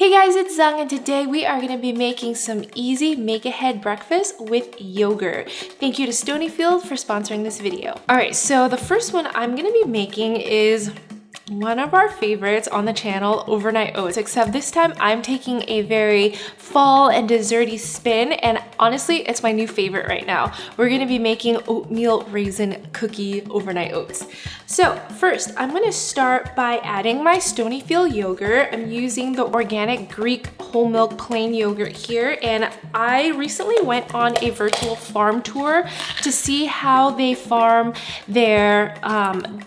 Hey guys, it's Zung and today we are going to be making some easy make-ahead breakfast with yogurt. Thank you to Stonyfield for sponsoring this video. Alright, so the first one I'm going to be making is one of our favorites on the channel, overnight oats, except this time I'm taking a very fall and desserty spin, and honestly it's my new favorite right now. We're going to be making oatmeal raisin cookie overnight oats. So first I'm going to start by adding my Stonyfield yogurt. I'm using the organic Greek whole milk plain yogurt here, and I recently went on a virtual farm tour to see how they farm their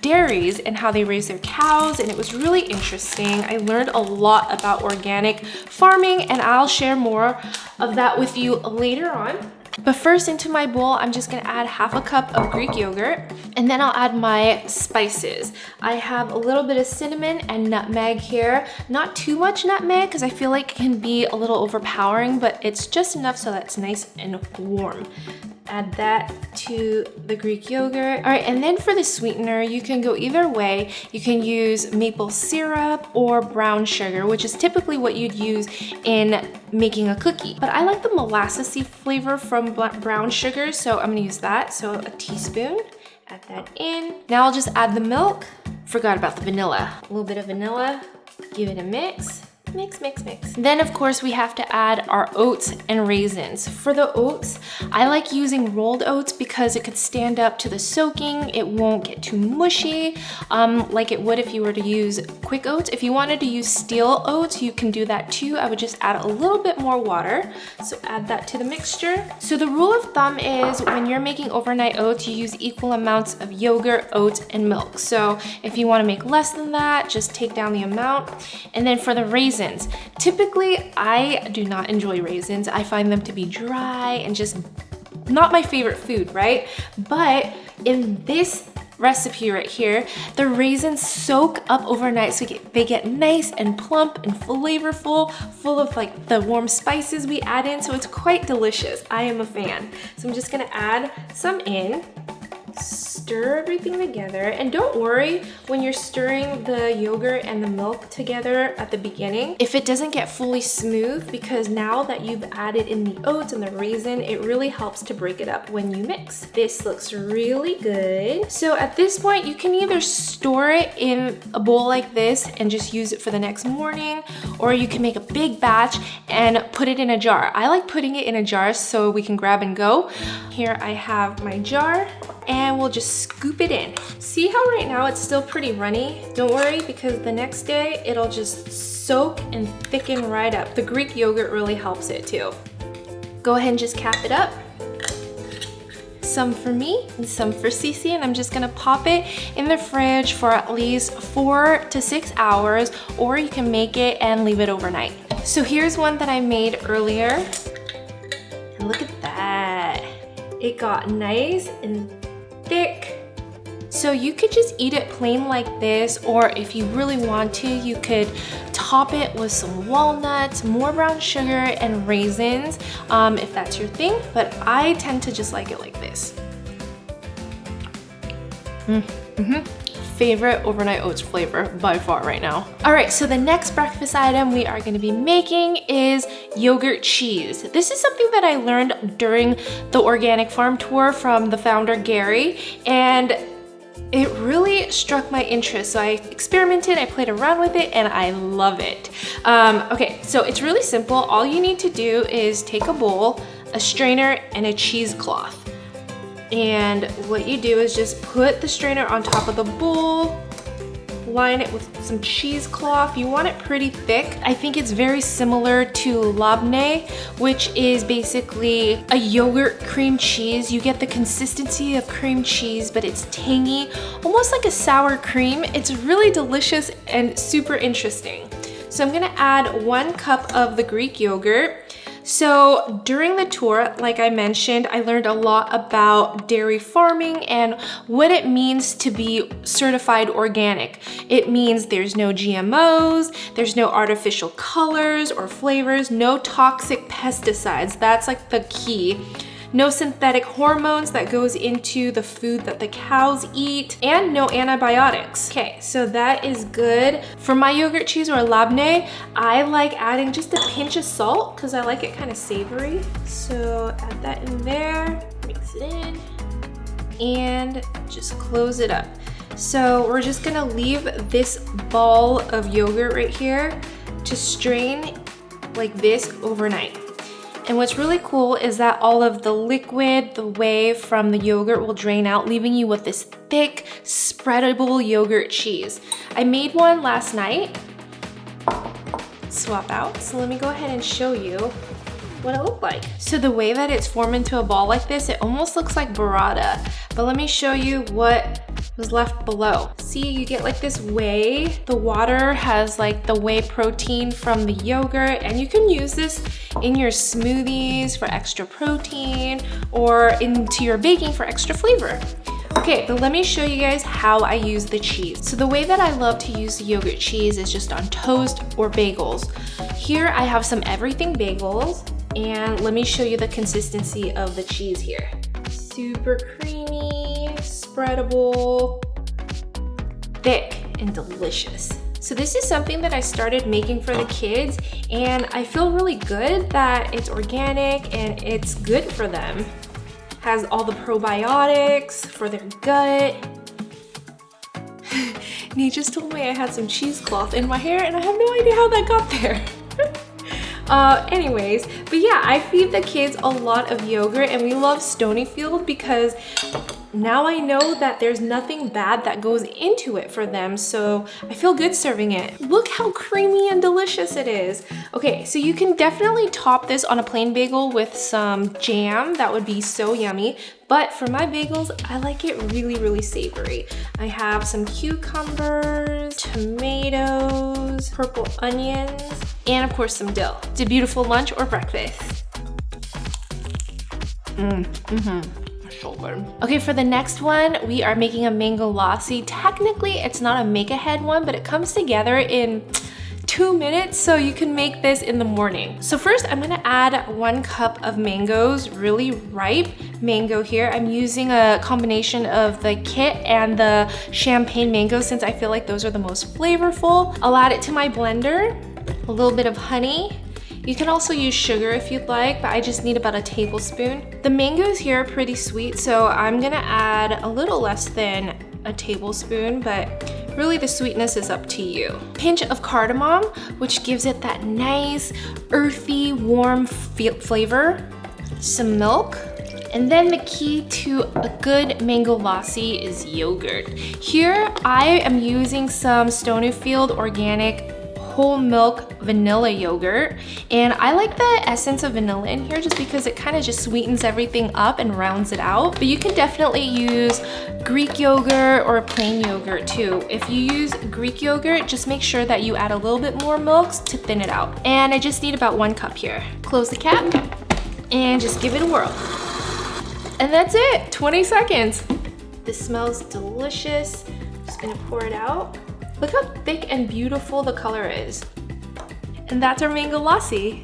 dairies and how they raise their cows, and it was really interesting. I learned a lot about organic farming, and I'll share more of that with you later on. But first, into my bowl, I'm just gonna add half a cup of Greek yogurt, and then I'll add my spices. I have a little bit of cinnamon and nutmeg here. Not too much nutmeg, because I feel like it can be a little overpowering, but it's just enough so that it's nice and warm. Add that to the Greek yogurt. All right, and then for the sweetener, you can go either way. You can use maple syrup or brown sugar, which is typically what you'd use in making a cookie. But I like the molassesy flavor from brown sugar, so I'm gonna use that. So a teaspoon, add that in. Now I'll just add the milk. Forgot about the vanilla. A little bit of vanilla, give it a mix. Mix, mix, mix. Then of course we have to add our oats and raisins. For the oats, I like using rolled oats because it could stand up to the soaking. It won't get too mushy like it would if you were to use quick oats. If you wanted to use steel oats, you can do that too. I would just add a little bit more water. So add that to the mixture. So the rule of thumb is when you're making overnight oats, you use equal amounts of yogurt, oats, and milk. So if you want to make less than that, just take down the amount. And then for the raisins, typically, I do not enjoy raisins. I find them to be dry and just not my favorite food, right? But in this recipe right here, the raisins soak up overnight so they get nice and plump and flavorful, full of like the warm spices we add in, so it's quite delicious. I am a fan. So I'm just gonna add some in. Stir everything together, and don't worry when you're stirring the yogurt and the milk together at the beginning if it doesn't get fully smooth, because now that you've added in the oats and the raisin, it really helps to break it up when you mix. This looks really good. So at this point, you can either store it in a bowl like this and just use it for the next morning, or you can make a big batch and put it in a jar. I like putting it in a jar so we can grab and go. Here I have my jar, and we'll just scoop it in. See how right now it's still pretty runny? Don't worry, because the next day it'll just soak and thicken right up. The Greek yogurt really helps it too. Go ahead and just cap it up. Some for me and some for Cece, and I'm just gonna pop it in the fridge for at least 4 to 6 hours, or you can make it and leave it overnight. So here's one that I made earlier, and look at that. It got nice and thick. So you could just eat it plain like this, or if you really want to, you could top it with some walnuts, more brown sugar, and raisins, if that's your thing, but I tend to just like it like this. Favorite overnight oats flavor by far right now. All right, so the next breakfast item we are gonna be making is yogurt cheese. This is something that I learned during the organic farm tour from the founder, Gary, and it really struck my interest. So I experimented, I played around with it, and I love it. Okay, so it's really simple. All you need to do is take a bowl, a strainer, and a cheesecloth. And what you do is just put the strainer on top of the bowl, line it with some cheesecloth. You want it pretty thick. I think it's very similar to labneh, which is basically a yogurt cream cheese. You get the consistency of cream cheese, but it's tangy, almost like a sour cream. It's really delicious and super interesting. So I'm gonna add 1 cup of the Greek yogurt. So during the tour, like I mentioned, I learned a lot about dairy farming and what it means to be certified organic. It means there's no GMOs, there's no artificial colors or flavors, no toxic pesticides. That's like the key. no synthetic hormones that goes into the food that the cows eat, and no antibiotics. Okay, so that is good. For my yogurt cheese or labneh, I like adding just a pinch of salt because I like it kind of savory. So add that in there, mix it in, and just close it up. So we're just gonna leave this ball of yogurt right here to strain like this overnight. And what's really cool is that all of the liquid, the whey from the yogurt will drain out, leaving you with this thick, spreadable yogurt cheese. I made one last night. Swap out. So let me go ahead and show you what it looked like. So the way that it's formed into a ball like this, it almost looks like burrata. But let me show you what was left below. See, you get like this whey. The water has like the whey protein from the yogurt, and you can use this in your smoothies for extra protein or into your baking for extra flavor. Okay, but let me show you guys how I use the cheese. So the way that I love to use the yogurt cheese is just on toast or bagels. Here I have some everything bagels, and let me show you the consistency of the cheese here. Super creamy, spreadable, thick, and delicious. So this is something that I started making for the kids, and I feel really good that it's organic and it's good for them. Has all the probiotics for their gut. Nate just told me I had some cheesecloth in my hair, and I have no idea how that got there. Anyways, but yeah, I feed the kids a lot of yogurt, and we love Stonyfield because now I know that there's nothing bad that goes into it for them, so I feel good serving it. Look how creamy and delicious it is. Okay, so you can definitely top this on a plain bagel with some jam. That would be so yummy. But for my bagels, I like it really, really savory. I have some cucumbers, tomatoes, purple onions, and of course some dill. It's a beautiful lunch or breakfast. So good. Okay, for the next one, we are making a mango lassi. Technically, it's not a make-ahead one, but it comes together in 2 minutes, so you can make this in the morning. So first, I'm gonna add 1 cup of mangoes, really ripe mango here. I'm using a combination of the kit and the champagne mango since I feel like those are the most flavorful. I'll add it to my blender, a little bit of honey. You can also use sugar if you'd like, but I just need about a tablespoon. The mangoes here are pretty sweet, so I'm gonna add a little less than a tablespoon, but really the sweetness is up to you. Pinch of cardamom, which gives it that nice, earthy, warm flavor. Some milk. And then the key to a good mango lassi is yogurt. Here, I am using some Stonyfield organic whole milk vanilla yogurt, and I like the essence of vanilla in here just because it kind of just sweetens everything up and rounds it out. But you can definitely use Greek yogurt or plain yogurt too. If you use Greek yogurt, just make sure that you add a little bit more milk to thin it out. And I just need about 1 cup here. Close the cap and just give it a whirl. And that's it, 20 seconds. This smells delicious. Just gonna pour it out. Look how thick and beautiful the color is. And that's our mango lassi.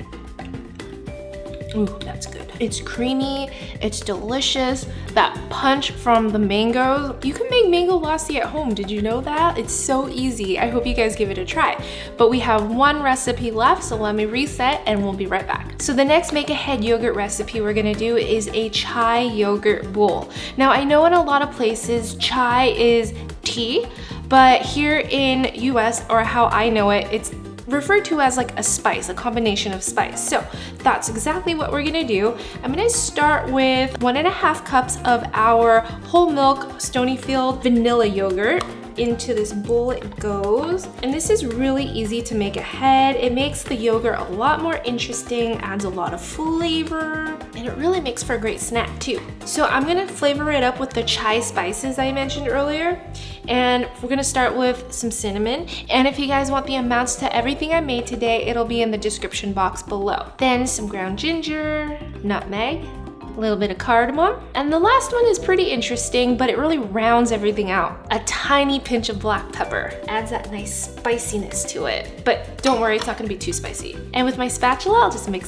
Ooh, that's good. It's creamy, it's delicious. That punch from the mangoes. You can make mango lassi at home, did you know that? It's so easy. I hope you guys give it a try. But we have 1 recipe left, so let me reset and we'll be right back. So the next make-ahead yogurt recipe we're gonna do is a chai yogurt bowl. Now I know in a lot of places, chai is tea, but here in US, or how I know it, it's referred to as like a spice, a combination of spice. So that's exactly what we're gonna do. I'm gonna start with 1.5 cups of our whole milk Stonyfield vanilla yogurt. Into this bowl it goes. And this is really easy to make ahead. It makes the yogurt a lot more interesting, adds a lot of flavor, and it really makes for a great snack too. So I'm gonna flavor it up with the chai spices I mentioned earlier. And we're gonna start with some cinnamon. And if you guys want the amounts to everything I made today, it'll be in the description box below. Then some ground ginger, nutmeg, a little bit of cardamom. And the last one is pretty interesting, but it really rounds everything out. A tiny pinch of black pepper adds that nice spiciness to it. But don't worry, it's not gonna be too spicy. And with my spatula, I'll just mix.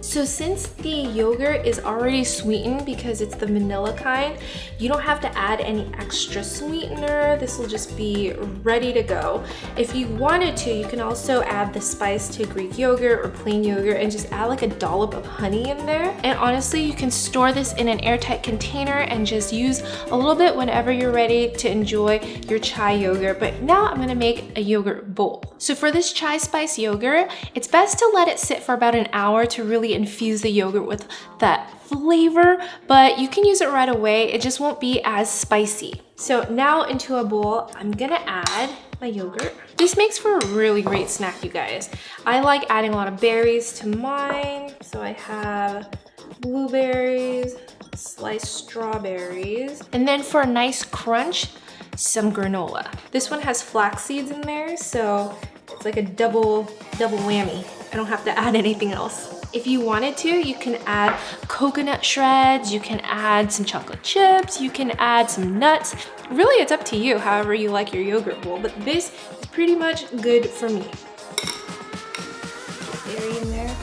So since the yogurt is already sweetened because it's the vanilla kind, you don't have to add any extra sweetener. This will just be ready to go. If you wanted to, you can also add the spice to Greek yogurt or plain yogurt and just add like a dollop of honey in there. And honestly, you can store this in an airtight container and just use a little bit whenever you're ready to enjoy your chai yogurt. But now I'm gonna make a yogurt bowl. So for this chai spice yogurt, it's best to let it sit for about an hour to really infuse the yogurt with that flavor, but you can use it right away. It just won't be as spicy. So now into a bowl, I'm gonna add my yogurt. This makes for a really great snack, you guys. I like adding a lot of berries to mine. So I have blueberries, sliced strawberries, and then for a nice crunch, some granola. This one has flax seeds in there, so it's like a double whammy. I don't have to add anything else. If you wanted to, you can add coconut shreds, you can add some chocolate chips, you can add some nuts. Really, it's up to you, however you like your yogurt bowl, but this is pretty much good for me. Dairy in there.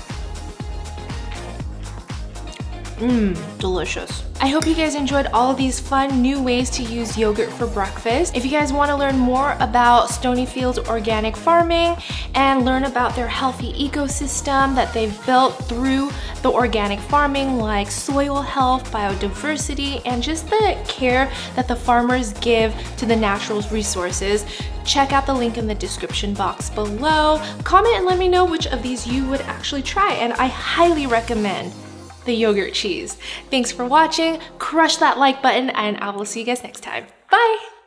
Delicious. I hope you guys enjoyed all of these fun new ways to use yogurt for breakfast. If you guys want to learn more about Stonyfield's organic farming and learn about their healthy ecosystem that they've built through the organic farming, like soil health, biodiversity, and just the care that the farmers give to the natural resources, check out the link in the description box below. Comment and let me know which of these you would actually try, and I highly recommend the yogurt cheese. Thanks for watching, crush that like button, and I will see you guys next time. Bye!